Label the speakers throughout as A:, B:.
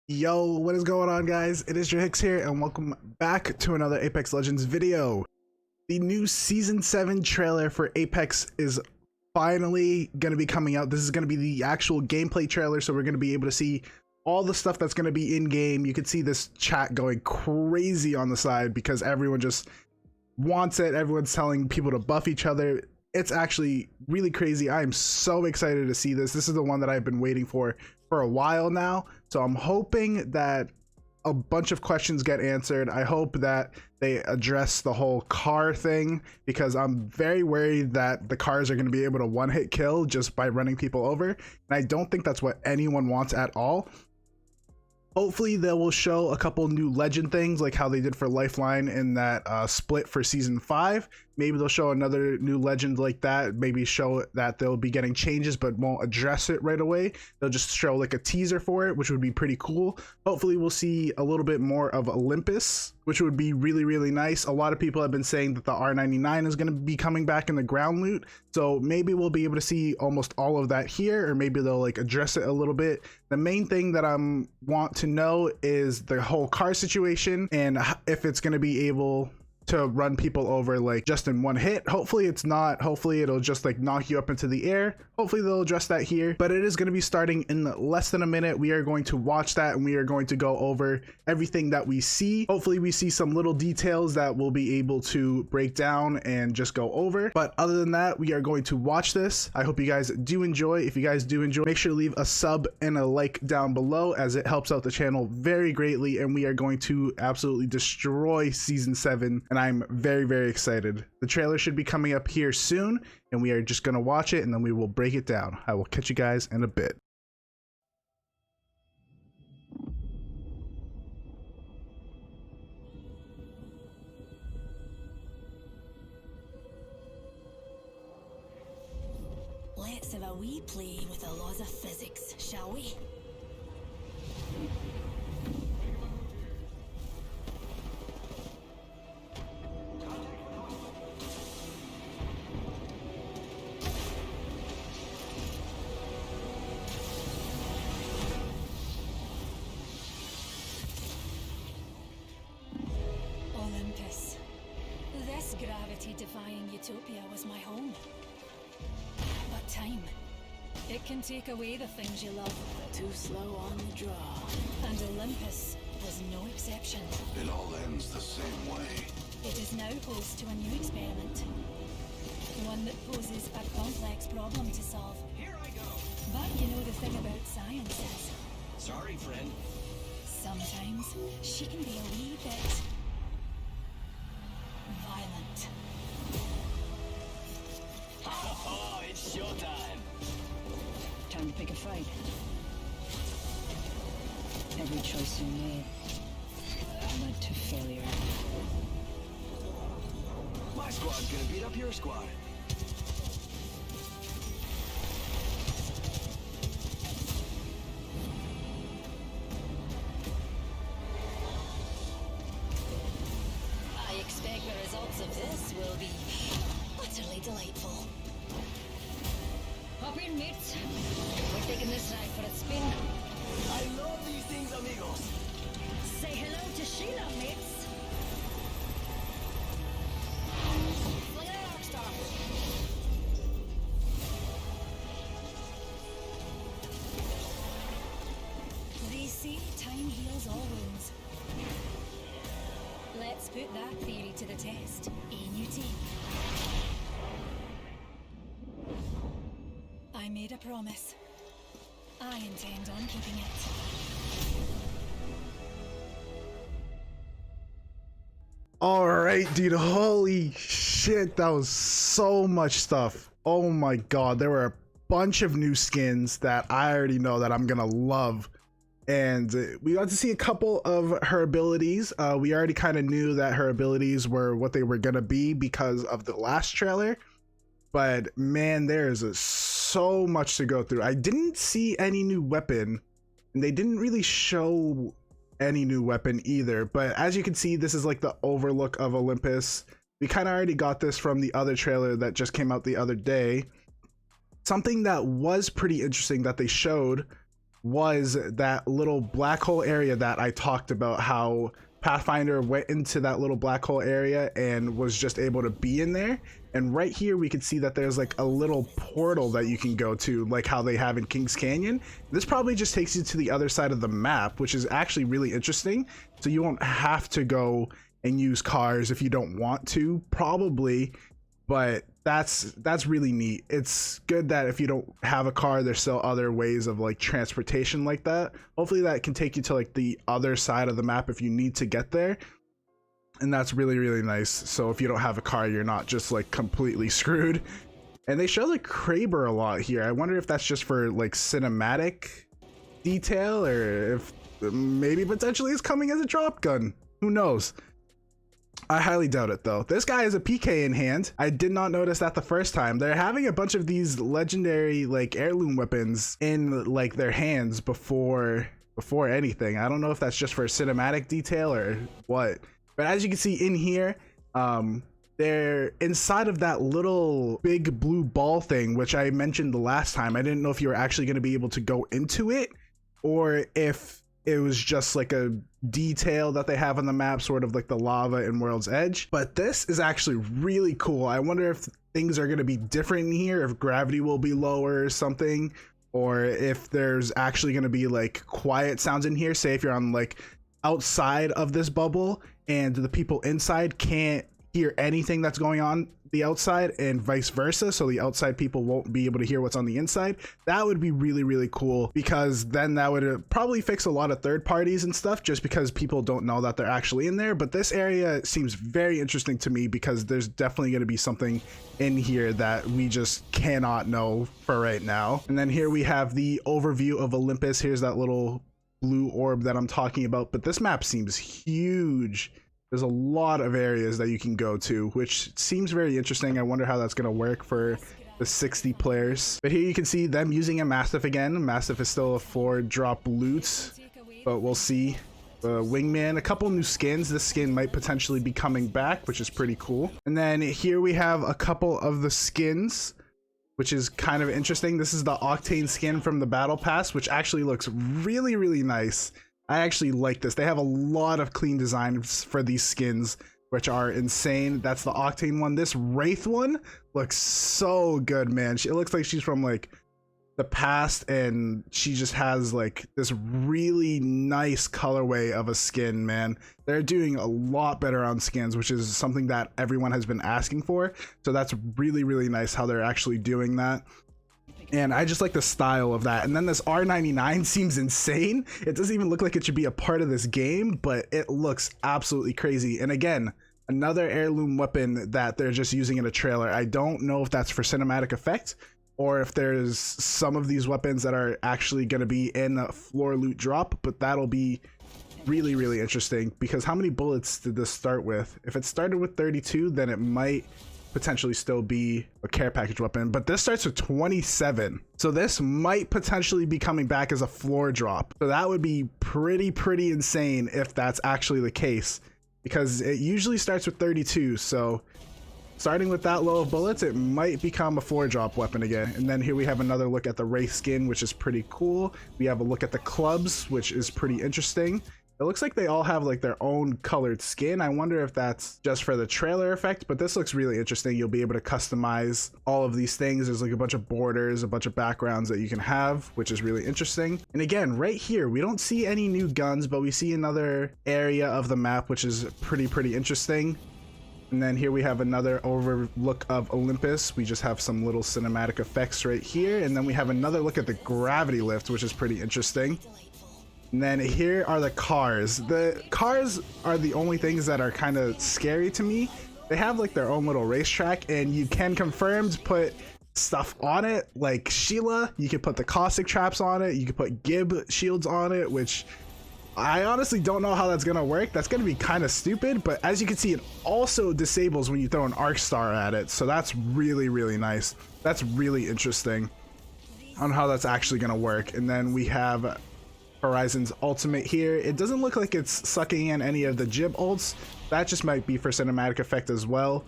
A: Yo, what is going on, guys? It is your Hicks here, and welcome back to another Apex Legends video. The new Season 7 trailer for Apex is finally going to be coming out. This is going to be the actual gameplay trailer, so we're going to be able to see all the stuff that's going to be in-game. You can see this chat going crazy on the side because everyone just wants it. Everyone's telling people to buff each other. It's actually really crazy. I am so excited to see this. This is the one that I've been waiting for a while now. So I'm hoping that a bunch of questions get answered. I hope that they address the whole car thing, because I'm very worried that the cars are going to be able to one-hit kill just by running people over. And I don't think that's what anyone wants at all. Hopefully they will show a couple new legend things like how they did for Lifeline in that split for season 5. Maybe they'll show another new legend like that. Maybe show that they'll be getting changes but won't address it right away. They'll just show like a teaser for it, which would be pretty cool. Hopefully we'll see a little bit more of Olympus, which would be really nice. A lot of people have been saying that the R99 is going to be coming back in the ground loot, so maybe we'll be able to see almost all of that here, or maybe they'll like address it a little bit. The main thing that I want to know is the whole car situation and if it's going to be able to run people over like just in one hit. Hopefully it's not. Hopefully it'll just like knock you up into the air. Hopefully they'll address that here, but it is going to be starting in less than a minute. We are going to watch that and we are going to go over everything that we see. Hopefully we see some little details that we'll be able to break down and just go over, but other than that, we are going to watch this. I hope you guys do enjoy. If you guys do enjoy, make sure to leave a sub and a like down below, as it helps out the channel very greatly, and we are going to absolutely destroy season 7, and I'm very excited. The trailer should be coming up here soon, and we are just gonna watch it and then we will break it down. I will catch you guys in a bit.
B: Let's have a wee play with the laws of physics, shall we? Olympus. This gravity-defying utopia was my home. But time, it can take away the things you love. Too slow on the draw. And Olympus was no exception.
C: It all ends the same way.
B: It is now host to a new experiment. One that poses a complex problem to solve.
D: Here I go.
B: But you know the thing about science is,
D: Sorry, friend.
B: sometimes she can be a wee bit violent.
D: Oh, it's showtime.
E: Time to pick a fight. Every choice you made led to failure.
D: My squad's gonna beat up your squad.
B: I expect the results of this will be utterly delightful.
E: Hop in, mates. We're taking this ride for a spin.
D: I love these things, amigos.
E: Say hello to Sheila, mates.
B: Look at that, Rockstar. They say time heals all wounds. Let's put that theory to the test. ANUT. I made a promise. I intend on keeping it.
A: All right, dude, holy shit, that was so much stuff. Oh my god, there were a bunch of new skins that I already know that I'm gonna love, and we got to see a couple of her abilities. We already kind of knew that her abilities were what they were gonna be because of the last trailer, but man, there is so much to go through. I didn't see any new weapon, and they didn't really show any new weapon either, but as you can see, this is like the overlook of Olympus. We kind of already got this from the other trailer that just came out the other day. Something that was pretty interesting that they showed was that little black hole area that I talked about, how Pathfinder went into that little black hole area and was just able to be in there. And right here we can see that there's like a little portal that you can go to, like how they have in Kings Canyon. This probably just takes you to the other side of the map, which is actually really interesting. So you won't have to go and use cars if you don't want to, probably, but that's really neat. It's good that if you don't have a car, there's still other ways of like transportation like that. Hopefully that can take you to like the other side of the map if you need to get there, and that's really, really nice. So if you don't have a car, you're not just like completely screwed. And they show the Kraber a lot here. I wonder if that's just for like cinematic detail, or if maybe potentially it's coming as a drop gun. Who knows? I highly doubt it though. This guy has a PK in hand. I did not notice that the first time. They're having a bunch of these legendary like heirloom weapons in like their hands before anything. I don't know if that's just for cinematic detail or what. But as you can see in here, they're inside of that little big blue ball thing, which I mentioned the last time. I didn't know if you were actually going to be able to go into it, or if it was just like a detail that they have on the map, sort of like the lava in World's Edge. But this is actually really cool. I wonder if things are going to be different in here, if gravity will be lower or something, or if there's actually going to be like quiet sounds in here. Say if you're on like outside of this bubble and the people inside can't hear anything that's going on the outside, and vice versa, so the outside people won't be able to hear what's on the inside. That would be really, really cool, because then that would probably fix a lot of third parties and stuff, just because people don't know that they're actually in there. But this area seems very interesting to me, because there's definitely going to be something in here that we just cannot know for right now. And then here we have the overview of Olympus. Here's that little blue orb that I'm talking about, but this map seems huge. There's a lot of areas that you can go to, which seems very interesting. I wonder how that's going to work for the 60 players. But here you can see them using a Mastiff again. Mastiff is still a 4-drop loot, but we'll see. The Wingman, a couple new skins. This skin might potentially be coming back, which is pretty cool. And then here we have a couple of the skins, which is kind of interesting. This is the Octane skin from the Battle Pass, which actually looks really, really nice. I actually like this. They have a lot of clean designs for these skins, which are insane. That's the Octane one. This Wraith one looks so good, man. It looks like she's from like the past, and she just has like this really nice colorway of a skin, man. They're doing a lot better on skins, which is something that everyone has been asking for. So that's really, really nice how they're actually doing that. And I just like the style of that. And then this R99 seems insane. It doesn't even look like it should be a part of this game, but it looks absolutely crazy. And again, another heirloom weapon that they're just using in a trailer. I don't know if that's for cinematic effect, or if there's some of these weapons that are actually going to be in a floor loot drop, but that'll be really, really interesting, because how many bullets did this start with? If it started with 32, then it might potentially still be a care package weapon, but this starts with 27, so this might potentially be coming back as a floor drop. So that would be pretty insane if that's actually the case, because it usually starts with 32. So starting with that low of bullets, it might become a 4-drop weapon again. And then here we have another look at the Wraith skin, which is pretty cool. We have a look at the clubs, which is pretty interesting. It looks like they all have like their own colored skin. I wonder if that's just for the trailer effect, but this looks really interesting. You'll be able to customize all of these things. There's like a bunch of borders, a bunch of backgrounds that you can have, which is really interesting. And again, right here, we don't see any new guns, but we see another area of the map, which is pretty interesting. And then here we have another overlook of Olympus. We just have some little cinematic effects right here. And then we have another look at the gravity lift, which is pretty interesting. And then here are the cars. The cars are the only things that are kind of scary to me. They have like their own little racetrack, and you can confirm to put stuff on it, like Sheila. You can put the caustic traps on it. You can put Gib shields on it, which I honestly don't know how that's gonna work. That's gonna be kind of stupid, but as you can see, it also disables when you throw an arc star at it. So that's really nice. That's really interesting on how that's actually gonna work. And then we have Horizon's ultimate here. It doesn't look like it's sucking in any of the Jib ults. That just might be for cinematic effect as well.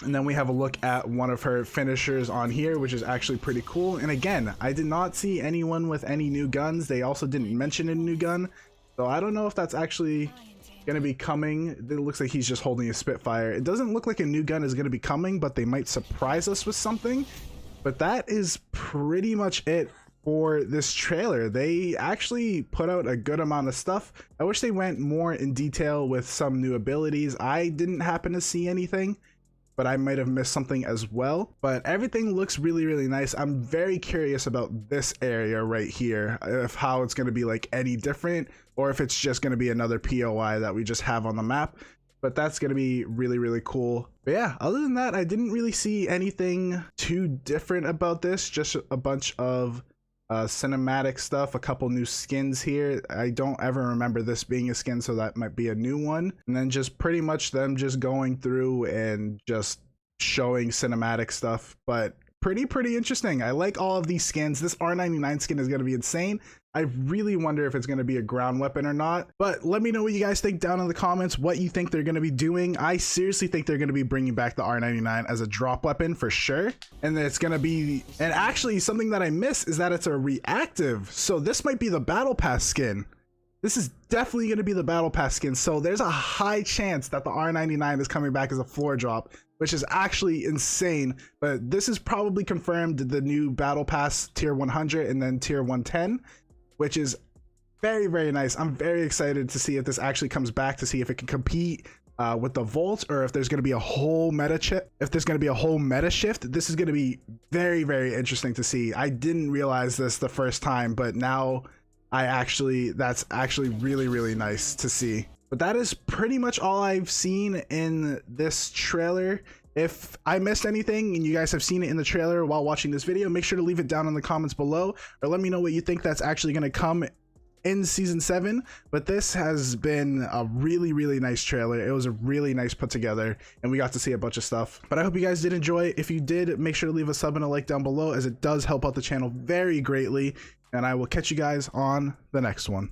A: And then we have a look at one of her finishers on here, which is actually pretty cool. And again, I did not see anyone with any new guns. They also didn't mention a new gun, so I don't know if that's actually gonna be coming. It looks like he's just holding a Spitfire. It doesn't look like a new gun is gonna be coming, but they might surprise us with something. But that is pretty much it for this trailer. They actually put out a good amount of stuff. I wish they went more in detail with some new abilities. I didn't happen to see anything, but I might have missed something as well. But everything looks really, really nice. I'm very curious about this area right here, if how it's going to be like any different, or if it's just going to be another POI that we just have on the map. But that's going to be really, really cool. But yeah, other than that, I didn't really see anything too different about this. Just a bunch of cinematic stuff, a couple new skins here. I don't ever remember this being a skin, so that might be a new one. And then just pretty much them just going through and just showing cinematic stuff, but pretty interesting. I like all of these skins. This R99 skin is going to be insane. I really wonder if it's going to be a ground weapon or not, but let me know what you guys think down in the comments, what you think they're going to be doing. I seriously think they're going to be bringing back the R99 as a drop weapon for sure. And it's going to be, and actually something that I miss is that it's a reactive. So this might be the battle pass skin. This is definitely going to be the battle pass skin. So there's a high chance that the R99 is coming back as a floor drop, which is actually insane. But this is probably confirmed, the new battle pass tier 100 and then tier 110, which is very nice. I'm very excited to see if this actually comes back, to see if it can compete with the Volt, or if there's going to be a whole meta chip. If there's going to be a whole meta shift, this is going to be very interesting to see. I didn't realize this the first time, but now that's actually really nice to see. But that is pretty much all I've seen in this trailer. If I missed anything and you guys have seen it in the trailer while watching this video, make sure to leave it down in the comments below, or let me know what you think that's actually going to come in season 7. But this has been a really nice trailer. It was a really nice put together, and we got to see a bunch of stuff. But I hope you guys did enjoy. If you did, make sure to leave a sub and a like down below, as it does help out the channel very greatly. And I will catch you guys on the next one.